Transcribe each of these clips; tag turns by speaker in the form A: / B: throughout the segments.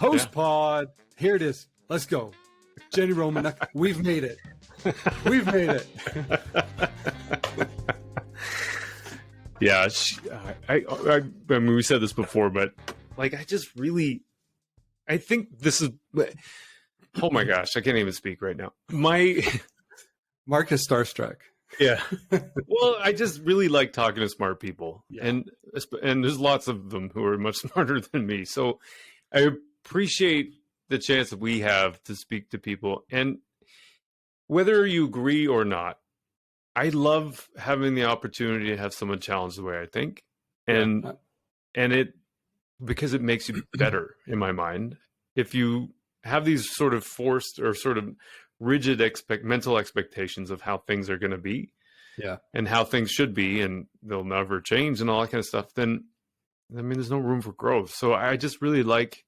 A: Post-pod. Here it is. Let's go. Jenni Romaniuk, we've made it. We've made it.
B: Yeah, I mean, we said this before, but like, I think this is, oh my gosh, I can't even speak right now.
A: Marc is starstruck.
B: Yeah. Well, I just really like talking to smart people, and there's lots of them who are much smarter than me. So I appreciate the chance that we have to speak to people, and whether you agree or not, I love having the opportunity to have someone challenge the way I think, and it, because it makes you better in my mind. If you have these sort of forced or sort of rigid mental expectations of how things are going to be, and how things should be, and they'll never change and all that kind of stuff, then, I mean, there's no room for growth. So I just really like,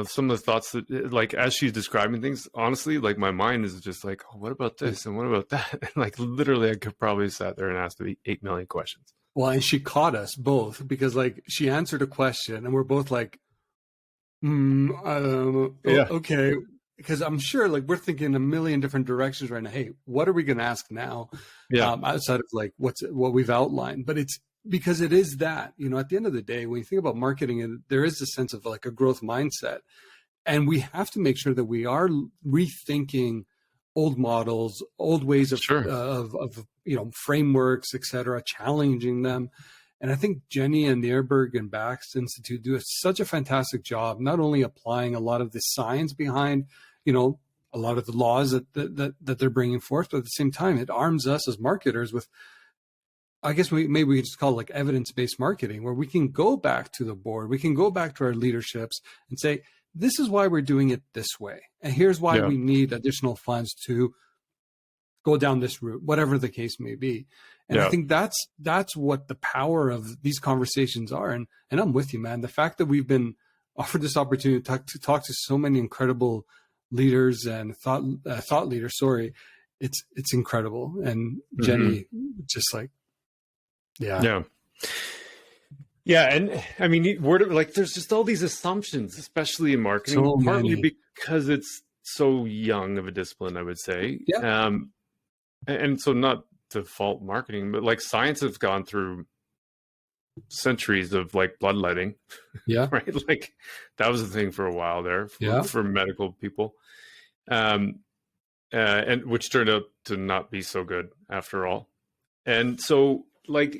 B: some of the thoughts that, like, as she's describing things, honestly, like, my mind is just like, oh, what about this? And what about that? And like, literally, I could probably sat there and asked 8 million questions.
A: Well, and she caught us both, because like, she answered a question and we're both like, okay. Because I'm sure, like, we're thinking a million different directions right now. Hey, what are we going to ask now? Outside of like what we've outlined, but it's because it is that, at the end of the day, when you think about marketing, there is a sense of like a growth mindset, and we have to make sure that we are rethinking old models, old ways of frameworks, etc., challenging them. And I think Jenni and the Ehrberg and Bax Institute do such a fantastic job, not only applying a lot of the science behind, a lot of the laws that they're bringing forth, but at the same time, it arms us as marketers with, I guess maybe we just call it like evidence-based marketing, where we can go back to the board, we can go back to our leaderships and say, this is why we're doing it this way. And here's why we need additional funds to go down this route, whatever the case may be. And I think that's what the power of these conversations are. And I'm with you, man. The fact that we've been offered this opportunity to talk to so many incredible leaders and thought leaders, it's incredible. And Jenni, just like, yeah. And I mean, there's just all these assumptions, especially in marketing, partly because it's so young of a discipline, I would say. And so not to fault marketing, but like, science has gone through centuries of like bloodletting, right? Like, that was the thing for a while there for medical people, and which turned out to not be so good after all. And so, like,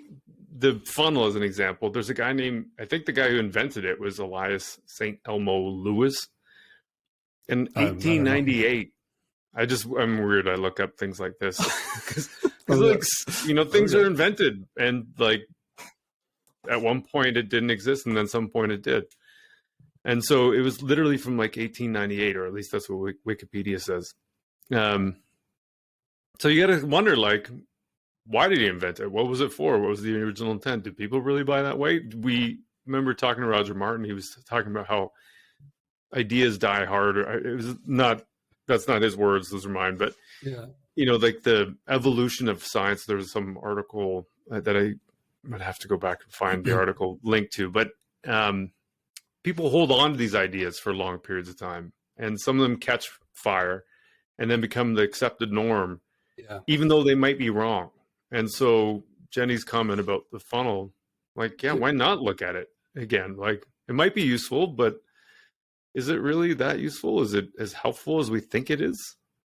A: the funnel as an example, there's a guy named, I think the guy who invented it was Elias St. Elmo Lewis in 1898. I'm weird. I look up things like this because things are invented, and like, at one point it didn't exist, and then some point it did. And so it was literally from like 1898, or at least that's what Wikipedia says. So you got to wonder, like, why did he invent it? What was it for? What was the original intent? Did people really buy that way? We remember talking to Roger Martin. He was talking about how ideas die hard. It was not, that's not his words, those are mine. But, like the evolution of science, there was some article that I would have to go back and find the article linked to. But people hold on to these ideas for long periods of time. And some of them catch fire and then become the accepted norm, even though they might be wrong. And so Jenni's comment about the funnel, like, why not look at it again? Like, it might be useful, but is it really that useful? Is it as helpful as we think it is?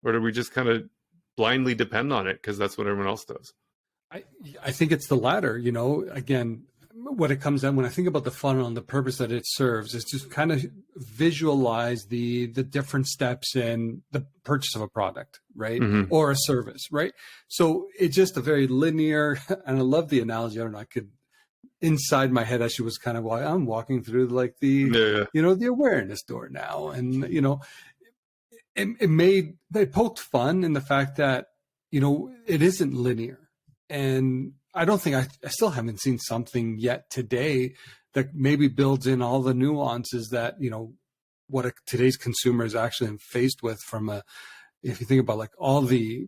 A: Or do we just kind of blindly depend on it because that's what everyone else does? I think it's the latter. Again, what it comes down, when I think about the funnel and the purpose that it serves, is to kind of visualize the different steps in the purchase of a product, right? Or a service, right? So it's just a very linear, and I love the analogy. I don't know, I could, inside my head, as she was kind of, I'm walking through like the awareness door now. And, it poked fun in the fact that, it isn't linear. And I don't think I still haven't seen something yet today that maybe builds in all the nuances that, what today's consumer is actually faced with if you think about like all the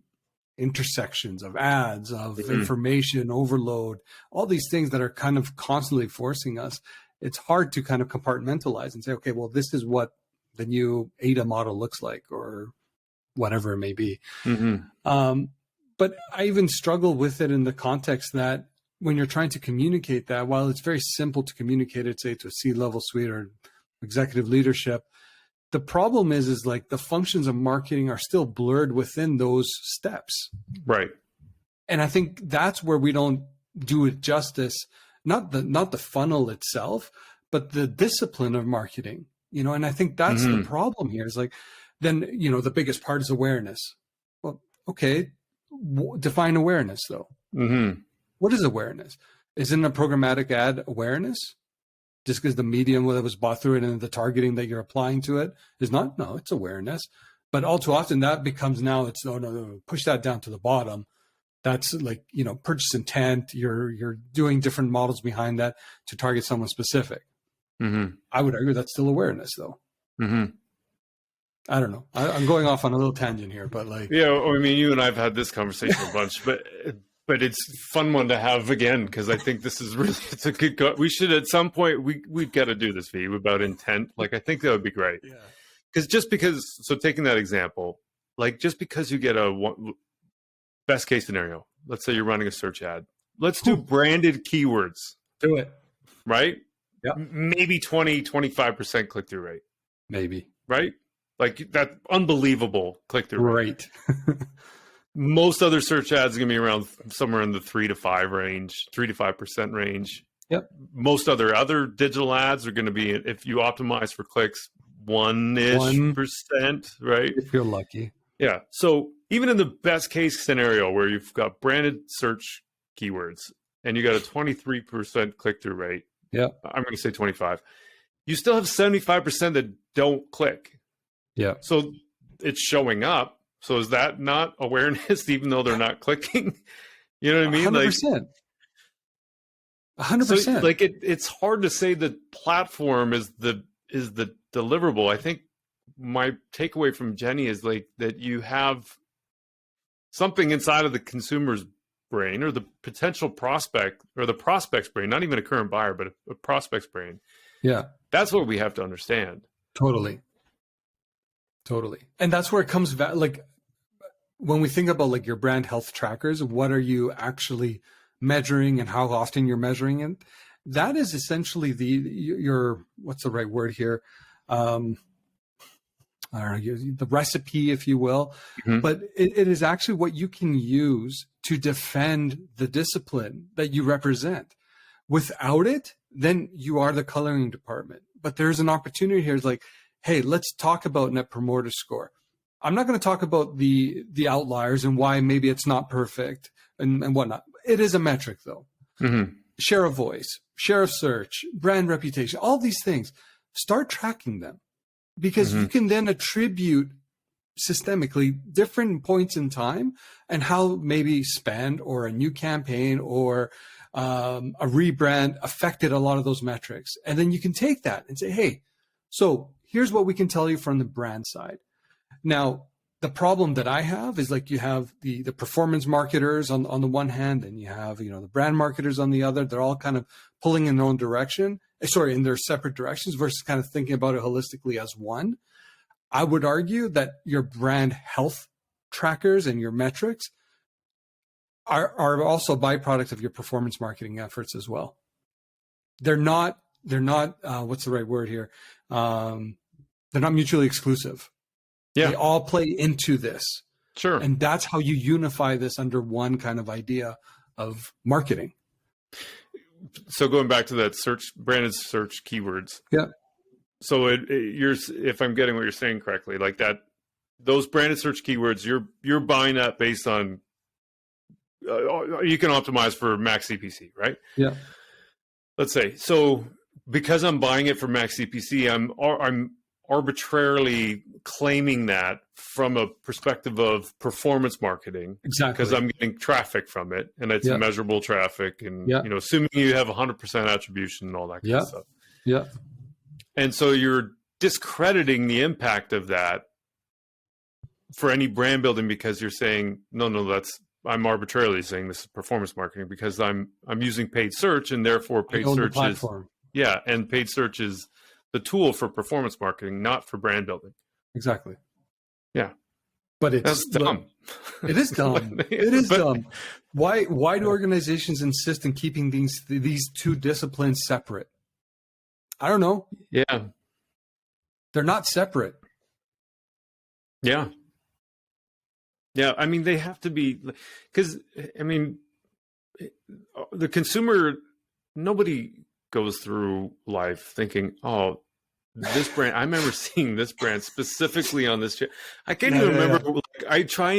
A: intersections of ads, of information overload, all these things that are kind of constantly forcing us.
C: it's hard to kind of compartmentalize and say, okay, well, this is what the new ADA model looks like, or whatever it may be. But I even struggle with it in the context that when you're trying to communicate that, while it's very simple to communicate it, say, to a C-level suite or executive leadership, the problem is like the functions of marketing are still blurred within those steps.
A: Right.
C: And I think that's where we don't do it justice, not the funnel itself, but the discipline of marketing, you know, and I think that's the problem here is like, then, you know, the biggest part is awareness. Well, okay, define awareness though. What is awareness? Isn't a programmatic ad awareness? Just because the medium that was bought through it and the targeting that you're applying to it is not? No, it's awareness. But all too often that becomes now it's, no, push that down to the bottom. That's like, you know, purchase intent. You're doing different models behind that to target someone specific. I would argue that's still awareness though. I don't know. I'm going off on a little tangent here, but like,
A: yeah, I mean, you and I've had this conversation a bunch, but it's a fun one to have again, because I think this is really, it's a good, we should at some point, we've got to do this, V, about intent. Like, I think that would be great.
C: yeah.
A: So taking that example, like just because you get best case scenario, let's say you're running a search ad, let's do branded keywords.
C: Do it.
A: Right?
C: Yeah.
A: Maybe 20-25% click-through rate.
C: Maybe.
A: Right? Like that unbelievable click-through rate.
C: Right.
A: Most other search ads are going to be around somewhere in the 3 to 5% range.
C: Yep.
A: Most other digital ads are going to be, if you optimize for clicks, 1%, right?
C: If you're lucky.
A: Yeah. So even in the best case scenario where you've got branded search keywords and you got a 23% click-through rate, I'm going to say 25, you still have 75% that don't click.
C: Yeah.
A: So it's showing up. So is that not awareness, even though they're not clicking? You know what I mean?
C: 100%. 100%.
A: So, like it's hard to say the platform is the deliverable. I think my takeaway from Jenni is like that you have something inside of the consumer's brain or the potential prospect or the prospect's brain, not even a current buyer, but a prospect's brain.
C: Yeah.
A: That's what we have to understand.
C: Totally. And that's where it comes back. Like when we think about like your brand health trackers, what are you actually measuring and how often you're measuring it? That is essentially your what's the right word here? I don't know, the recipe, if you will, but it is actually what you can use to defend the discipline that you represent. Without it, then you are the coloring department. But there's an opportunity here. It's like, hey, let's talk about net promoter score. I'm not going to talk about the outliers and why maybe it's not perfect and whatnot. It is a metric though. Share of voice, share of search, brand reputation, all these things. Start tracking them because you can then attribute systemically different points in time and how maybe spend or a new campaign or a rebrand affected a lot of those metrics. And then you can take that and say, hey, so here's what we can tell you from the brand side. Now, the problem that I have is like you have the performance marketers on the one hand, and you have, you know, the brand marketers on the other. They're all kind of pulling in their own direction, in their separate directions versus kind of thinking about it holistically as one. I would argue that your brand health trackers and your metrics are also byproducts of your performance marketing efforts as well. They're not what's the right word here? They're not mutually exclusive. Yeah. They all play into this.
A: Sure.
C: And that's how you unify this under one kind of idea of marketing.
A: So going back to that branded search keywords.
C: Yeah.
A: So if I'm getting what you're saying correctly, like that, those branded search keywords, you're buying that based on, you can optimize for max CPC, right?
C: Yeah.
A: Let's say, so because I'm buying it for max CPC, I'm arbitrarily claiming that from a perspective of performance marketing.
C: Exactly.
A: Because I'm getting traffic from it and it's measurable traffic and, you know, assuming you have 100% attribution and all that kind of stuff.
C: Yeah.
A: And so you're discrediting the impact of that for any brand building because you're saying, no, I'm arbitrarily saying this is performance marketing because I'm using paid search and therefore paid search is,
B: Yeah, and paid search is the tool for performance marketing, not for brand building.
C: Exactly.
B: Yeah.
C: But
B: That's dumb.
C: It is dumb. It is dumb. Why do organizations insist on keeping these two disciplines separate? I don't know.
B: Yeah.
C: They're not separate.
B: Yeah. Yeah. I mean, they have to be, because, I mean, the consumer, nobody goes through life thinking, oh, this brand, I remember seeing this brand specifically on this. I can't even remember. Yeah. Like, I try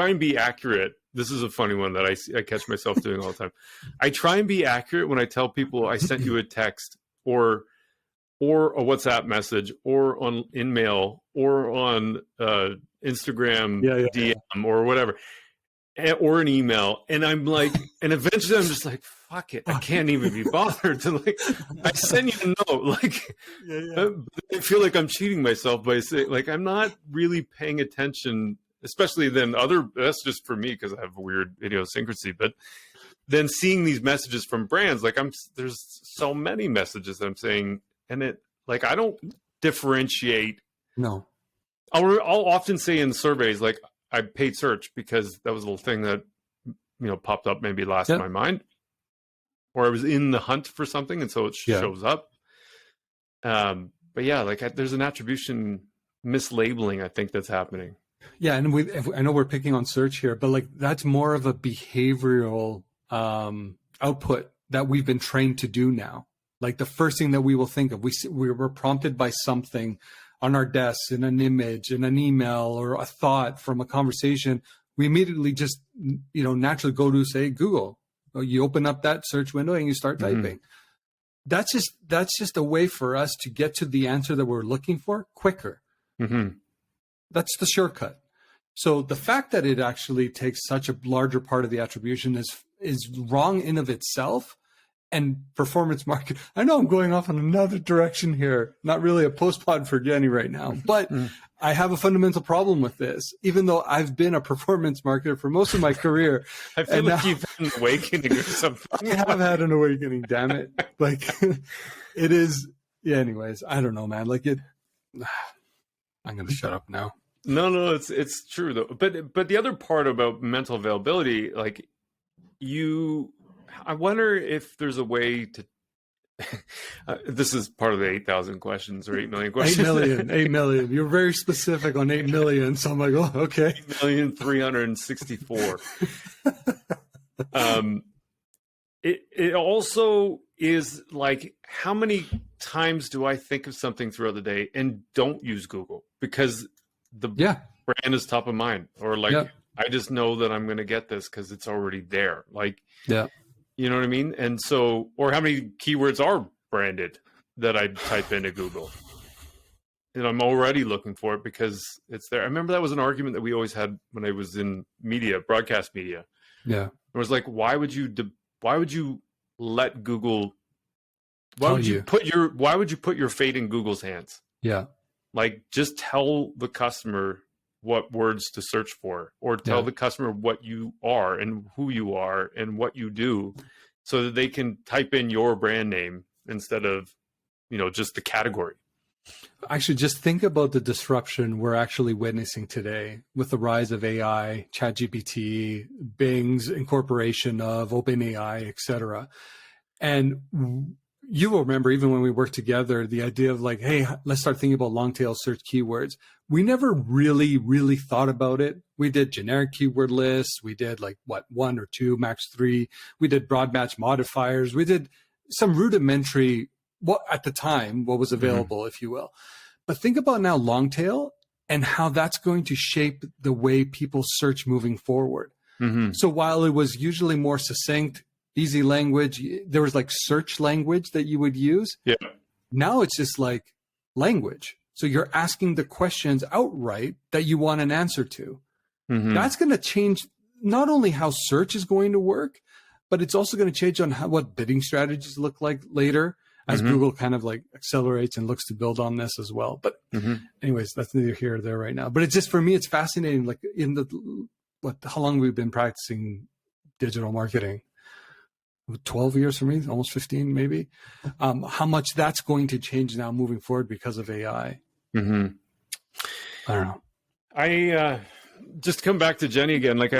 B: and be accurate. This is a funny one that I catch myself doing all the time. I try and be accurate when I tell people I sent you a text or a WhatsApp message or on InMail or on Instagram DM or whatever, or an email. And I'm like, and eventually I'm just like, fuck it. I can't even be bothered to like, I send you a note. Like, I feel like I'm cheating myself by saying, like, I'm not really paying attention, especially then that's just for me because I have a weird idiosyncrasy, but then seeing these messages from brands, like there's so many messages that I'm saying, and it, like, I don't differentiate.
C: No.
B: I'll often say in surveys, like, I paid search because that was a little thing that, popped up maybe last in my mind, or I was in the hunt for something. And so it shows up. But yeah, like there's an attribution mislabeling, I think, that's happening.
C: Yeah. And I know we're picking on search here, but like, that's more of a behavioral output that we've been trained to do now. Like the first thing that we will think of, we were prompted by something on our desks, in an image, in an email, or a thought from a conversation. We immediately just, naturally go to, say, Google. You open up that search window and you start typing. That's just a way for us to get to the answer that we're looking for quicker. That's the shortcut. So the fact that it actually takes such a larger part of the attribution is wrong in of itself. And performance market, I know I'm going off in another direction here, not really a post-pod for Jenni right now, but I have a fundamental problem with this, even though I've been a performance marketer for most of my career.
B: I feel like you've had an awakening or something.
C: I have had an awakening, damn it. Like, it is, anyways, I don't know, man. Like I'm going to shut up now.
B: No, it's true though. But the other part about mental availability, like I wonder if there's a way to. This is part of the 8,000 questions or 8 million questions.
C: 8 million. You're very specific on 8 million. So I'm like, oh, okay.
B: 8,364. It also is like, how many times do I think of something throughout the day and don't use Google because the brand is top of mind, or like I just know that I'm going to get this because it's already there. Like, you know what I mean? And so, or how many keywords are branded that I type into Google and I'm already looking for it because it's there. I remember that was an argument that we always had when I was in media, broadcast media.
C: Yeah.
B: It was like, why would you let Google, why would you put your fate in Google's hands?
C: Yeah.
B: Like, just tell the customer what words to search for, or tell the customer what you are and who you are and what you do, so that they can type in your brand name instead of, just the category.
C: Actually, just think about the disruption we're actually witnessing today with the rise of AI, ChatGPT, Bing's incorporation of OpenAI, etc. And you will remember, even when we worked together, the idea of like, hey, let's start thinking about long tail search keywords. We never really, really thought about it. We did generic keyword lists. We did like 1 or 2, max 3. We did broad match modifiers. We did some rudimentary, at the time, what was available, if you will. But think about now long tail and how that's going to shape the way people search moving forward. So while it was usually more succinct, easy language, there was like search language that you would use.
B: Yeah.
C: Now it's just like language. So you're asking the questions outright that you want an answer to. That's going to change not only how search is going to work, but it's also going to change on what bidding strategies look like later, as Google kind of like accelerates and looks to build on this as well. But anyways, that's neither here or there right now. But it's just, for me, it's fascinating. Like how long we've been practicing digital marketing. 12 years for me, almost 15 maybe, how much that's going to change now moving forward because of AI.
B: Mm-hmm.
C: I don't know.
B: I just come back to Jenni again. Like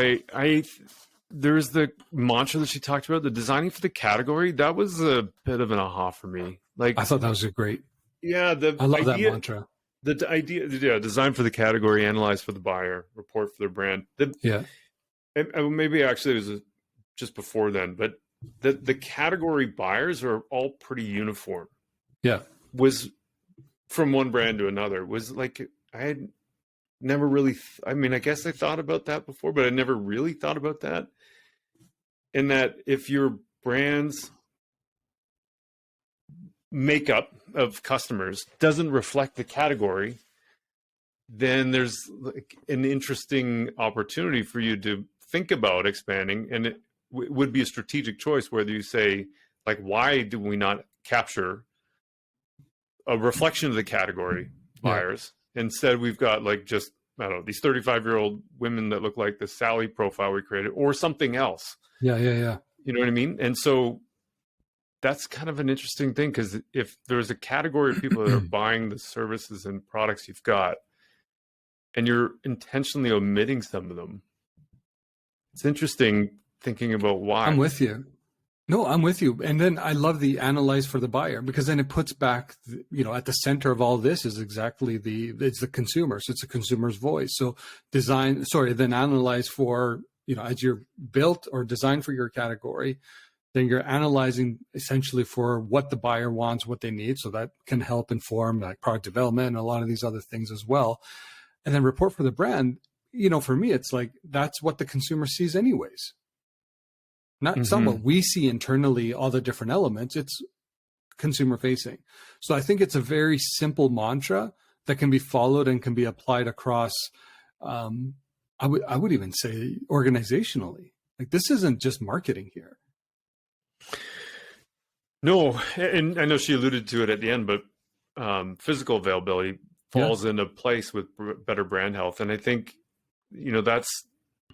B: there's the mantra that she talked about, the designing for the category. That was a bit of an aha for me. Like
C: I thought that was a great.
B: Yeah,
C: I love that mantra.
B: The idea, yeah, design for the category, analyze for the buyer, report for their brand. Maybe actually it was just before then, but the category buyers are all pretty uniform.
C: Yeah,
B: was from one brand to another. Was like I had never really. I mean, I guess I thought about that before, but I never really thought about that. In that, if your brand's makeup of customers doesn't reflect the category, then there's like an interesting opportunity for you to think about expanding, and it would be a strategic choice whether you say, like, why do we not capture a reflection of the category buyers? Instead, we've got like just, I don't know, these 35-year-old women that look like the Sally profile we created or something else.
C: Yeah.
B: You know what I mean? And so that's kind of an interesting thing, because if there's a category of people that are buying the services and products you've got, and you're intentionally omitting some of them, it's interesting thinking about why.
C: I'm with you. No, I'm with you. And then I love the analyze for the buyer, because then it puts back, at the center of all this is exactly it's the consumer. So it's the consumer's voice. So then analyze for, as you're built or designed for your category, then you're analyzing essentially for what the buyer wants, what they need. So that can help inform like product development and a lot of these other things as well. And then report for the brand, for me, it's like, that's what the consumer sees anyways. Not what we see internally, all the different elements, it's consumer facing. So I think it's a very simple mantra that can be followed and can be applied across, I would even say organizationally. Like, this isn't just marketing here.
B: No, and I know she alluded to it at the end, but physical availability falls into place with better brand health. And I think, that's,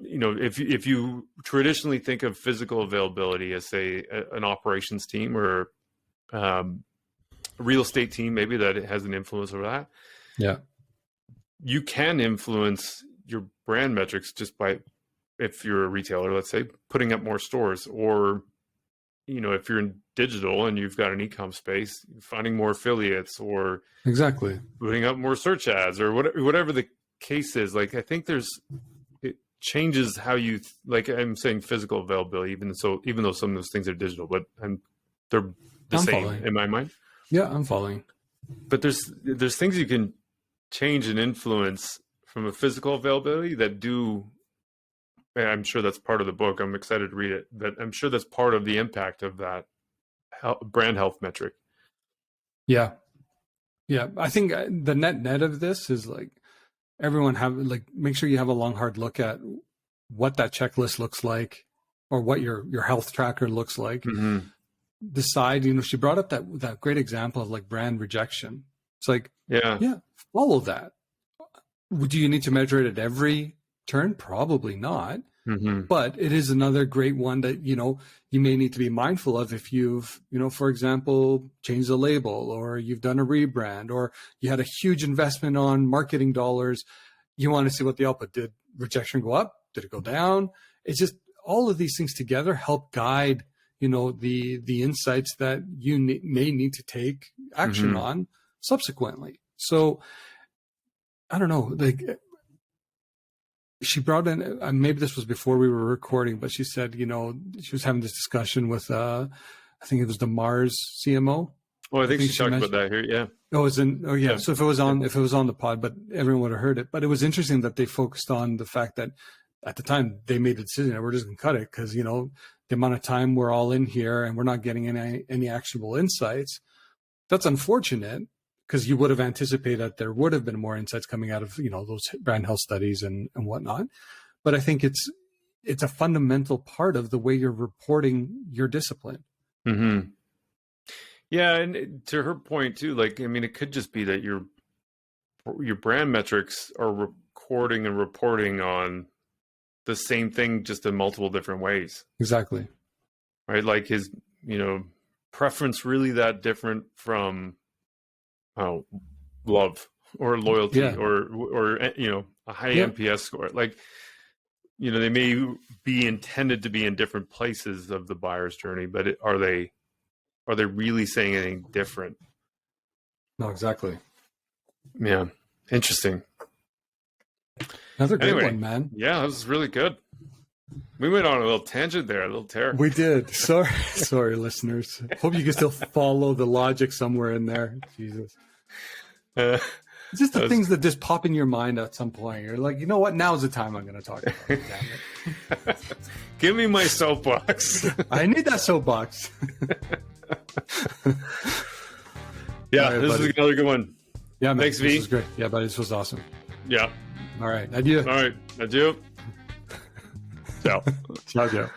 B: if you traditionally think of physical availability as, say, an operations team or a real estate team, maybe that it has an influence over that.
C: Yeah.
B: You can influence your brand metrics just by, if you're a retailer, let's say, putting up more stores, or if you're in digital and you've got an e-com space, finding more affiliates, or
C: exactly
B: putting up more search ads, or whatever the case is. Like, I think it changes how you, like I'm saying physical availability, even though some of those things are digital, but they're the same following. In my mind.
C: Yeah, I'm following.
B: But there's things you can change and influence from a physical availability that do. I'm sure that's part of the book. I'm excited to read it, but I'm sure that's part of the impact of that brand health metric.
C: Yeah. I think the net of this is like, everyone make sure you have a long, hard look at what that checklist looks like, or what your health tracker looks like. Mm-hmm. Decide, she brought up that great example of like brand rejection. It's like, yeah, follow that. Do you need to measure it at every turn? Probably not. Mm-hmm. But it is another great one that, you may need to be mindful of if you've, for example, changed the label, or you've done a rebrand, or you had a huge investment on marketing dollars. You want to see what the output did. Rejection go up? Did it go down? It's just all of these things together help guide, the insights that you may need to take action on subsequently. So I don't know, like, she brought in, maybe this was before we were recording, but she said, she was having this discussion with, I think it was the Mars CMO.
B: Oh, I think she talked about that here. Yeah.
C: Yeah. So if it was on the pod, but everyone would have heard it. But it was interesting that they focused on the fact that at the time they made the decision that we're just going to cut it, because, the amount of time we're all in here and we're not getting any actionable insights. That's unfortunate, because you would have anticipated that there would have been more insights coming out of, those brand health studies and whatnot. But I think it's a fundamental part of the way you're reporting your discipline.
B: Mm-hmm. Yeah. And to her point too, like, I mean, it could just be that your brand metrics are recording and reporting on the same thing, just in multiple different ways.
C: Exactly.
A: right? Like his, preference really that different from love or loyalty or a high NPS score. Like, they may be intended to be in different places of the buyer's journey, but are they really saying anything different?
C: No, exactly.
A: Yeah. Interesting.
C: Another great one, man.
A: Yeah, that was really good. We went on a little tangent there, a little tear.
C: We did. Sorry, listeners. Hope you can still follow the logic somewhere in there. Jesus. Just the things that just pop in your mind at some point. You're like, you know what? Now's the time I'm going to talk about it. Damn it.
A: Give me my soapbox.
C: I need that soapbox.
A: Yeah, right, this is another good one.
C: Yeah, man.
A: Thanks, V.
C: This was great. Yeah, buddy, this was awesome.
A: Yeah.
C: All right. Adieu.
A: All right. Adieu. Ciao.
C: Ciao, ciao.